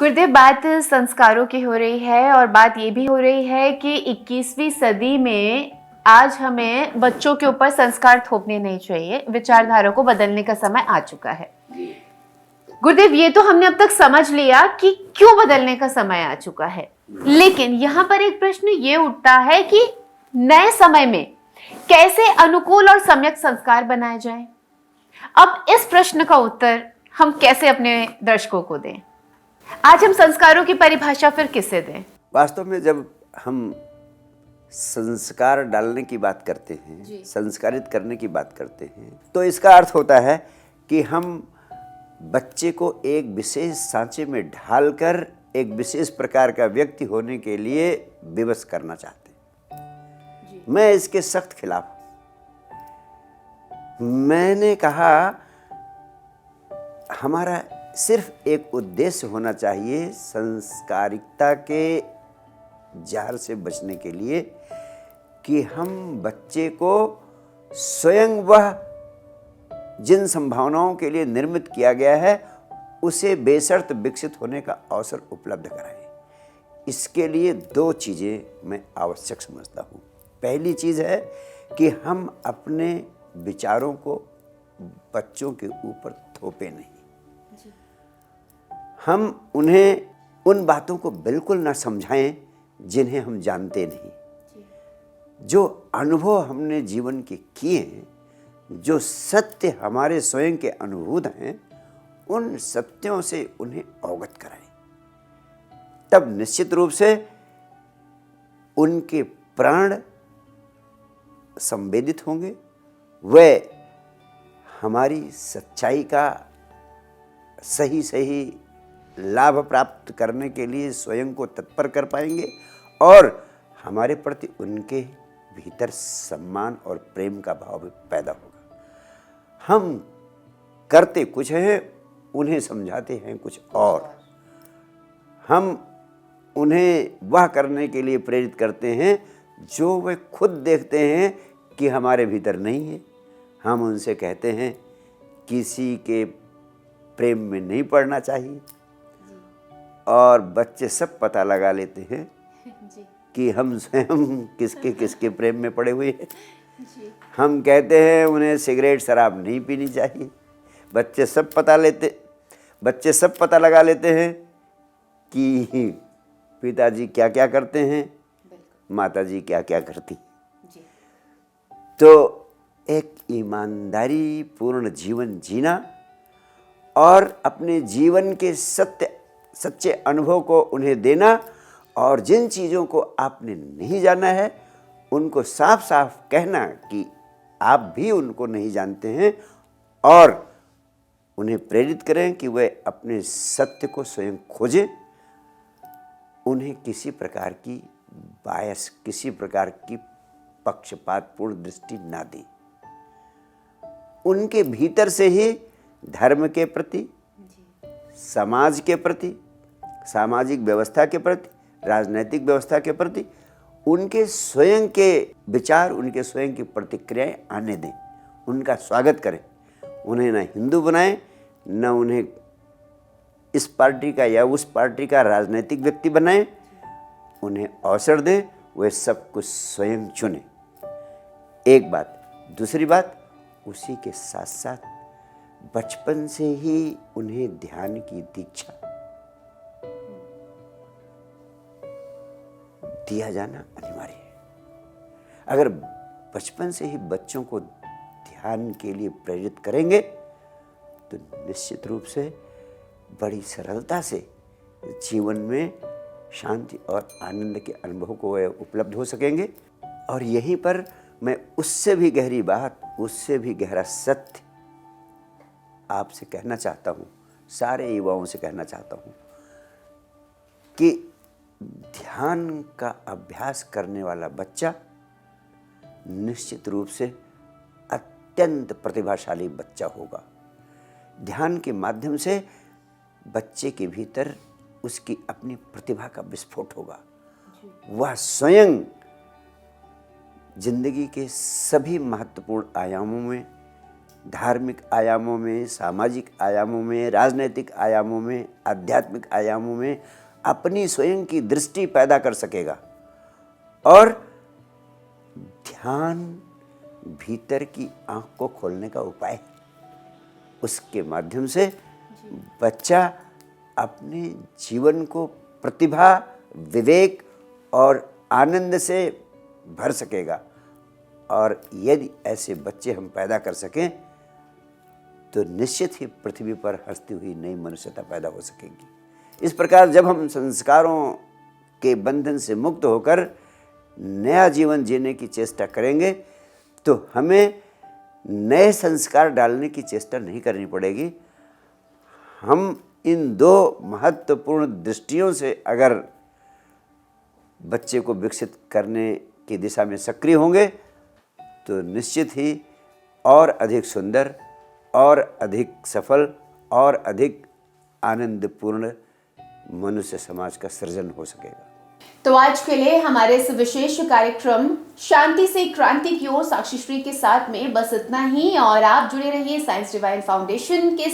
गुरुदेव, बात संस्कारों की हो रही है और बात ये भी हो रही है कि 21वीं सदी में आज हमें बच्चों के ऊपर संस्कार थोपने नहीं चाहिए, विचारधारा को बदलने का समय आ चुका है। गुरुदेव, ये तो हमने अब तक समझ लिया कि क्यों बदलने का समय आ चुका है, लेकिन यहाँ पर एक प्रश्न ये उठता है कि नए समय में कैसे अनुकूल और सम्यक संस्कार बनाए जाएं? अब इस प्रश्न का उत्तर हम कैसे अपने दर्शकों को दें? आज हम संस्कारों की परिभाषा फिर किसे दें? वास्तव में जब हम संस्कार डालने की बात करते हैं, संस्कारित करने की बात करते हैं, तो इसका अर्थ होता है कि हम बच्चे को एक विशेष सांचे में ढालकर एक विशेष प्रकार का व्यक्ति होने के लिए विवश करना चाहते हैं। मैं इसके सख्त खिलाफ हूं। मैंने कहा हमारा सिर्फ एक उद्देश्य होना चाहिए संस्कारिकता के जार से बचने के लिए कि हम बच्चे को स्वयं वह जिन संभावनाओं के लिए निर्मित किया गया है उसे बेशर्त विकसित होने का अवसर उपलब्ध कराएं। इसके लिए दो चीज़ें मैं आवश्यक समझता हूँ। पहली चीज़ है कि हम अपने विचारों को बच्चों के ऊपर थोपे नहीं। हम उन्हें उन बातों को बिल्कुल ना समझाएं जिन्हें हम जानते नहीं। जो अनुभव हमने जीवन के किए हैं, जो सत्य हमारे स्वयं के अनुभूत हैं, उन सत्यों से उन्हें अवगत कराएं। तब निश्चित रूप से उनके प्राण संवेदित होंगे। वे हमारी सच्चाई का सही सही लाभ प्राप्त करने के लिए स्वयं को तत्पर कर पाएंगे और हमारे प्रति उनके भीतर सम्मान और प्रेम का भाव भी पैदा होगा। हम करते कुछ हैं, उन्हें समझाते हैं कुछ और। हम उन्हें वह करने के लिए प्रेरित करते हैं जो वे खुद देखते हैं कि हमारे भीतर नहीं है। हम उनसे कहते हैं किसी के प्रेम में नहीं पड़ना चाहिए, और बच्चे सब पता लगा लेते हैं कि हम स्वयं किसके किसके प्रेम में पड़े हुए हैं। हम कहते हैं उन्हें सिगरेट शराब नहीं पीनी चाहिए। बच्चे सब पता लगा लेते हैं कि पिताजी क्या क्या करते हैं, माताजी क्या क्या करती। तो एक ईमानदारी पूर्ण जीवन जीना और अपने जीवन के सच्चे अनुभव को उन्हें देना, और जिन चीज़ों को आपने नहीं जाना है उनको साफ साफ कहना कि आप भी उनको नहीं जानते हैं, और उन्हें प्रेरित करें कि वे अपने सत्य को स्वयं खोजें। उन्हें किसी प्रकार की बायस, किसी प्रकार की पक्षपातपूर्ण दृष्टि ना दें। उनके भीतर से ही धर्म के प्रति, समाज के प्रति, सामाजिक व्यवस्था के प्रति, राजनैतिक व्यवस्था के प्रति उनके स्वयं के विचार, उनके स्वयं की प्रतिक्रियाएं आने दें। उनका स्वागत करें। उन्हें न हिंदू बनाएं, न उन्हें इस पार्टी का या उस पार्टी का राजनैतिक व्यक्ति बनाएं। उन्हें अवसर दें, वे सब कुछ स्वयं चुनें। एक बात। दूसरी बात, उसी के साथ साथ बचपन से ही उन्हें ध्यान की दीक्षा दिया जाना अनिवार्य है। अगर बचपन से ही बच्चों को ध्यान के लिए प्रेरित करेंगे तो निश्चित रूप से बड़ी सरलता से जीवन में शांति और आनंद के अनुभव को वे उपलब्ध हो सकेंगे। और यहीं पर मैं उससे भी गहरी बात, उससे भी गहरा सत्य आपसे कहना चाहता हूँ, सारे युवाओं से कहना चाहता हूँ कि ध्यान का अभ्यास करने वाला बच्चा निश्चित रूप से अत्यंत प्रतिभाशाली बच्चा होगा। ध्यान के माध्यम से बच्चे के भीतर उसकी अपनी प्रतिभा का विस्फोट होगा। वह स्वयं जिंदगी के सभी महत्वपूर्ण आयामों में धार्मिक आयामों में, सामाजिक आयामों में, राजनैतिक आयामों में, आध्यात्मिक आयामों में अपनी स्वयं की दृष्टि पैदा कर सकेगा। और ध्यान भीतर की आँख को खोलने का उपाय है। उसके माध्यम से बच्चा अपने जीवन को प्रतिभा, विवेक और आनंद से भर सकेगा। और यदि ऐसे बच्चे हम पैदा कर सकें तो निश्चित ही पृथ्वी पर हंसती हुई नई मनुष्यता पैदा हो सकेगी। इस प्रकार जब हम संस्कारों के बंधन से मुक्त होकर नया जीवन जीने की चेष्टा करेंगे तो हमें नए संस्कार डालने की चेष्टा नहीं करनी पड़ेगी। हम इन दो महत्वपूर्ण दृष्टियों से अगर बच्चे को विकसित करने की दिशा में सक्रिय होंगे तो निश्चित ही और अधिक सुंदर और अधिक सफल और अधिक आनंदपूर्ण मनुष्य समाज का सृजन हो सकेगा। तो आज के लिए हमारे इस विशेष कार्यक्रम शांति से क्रांति की ओर साक्षी श्री के साथ में बस इतना ही। और आप जुड़े रहिए साइंस डिवाइन फाउंडेशन के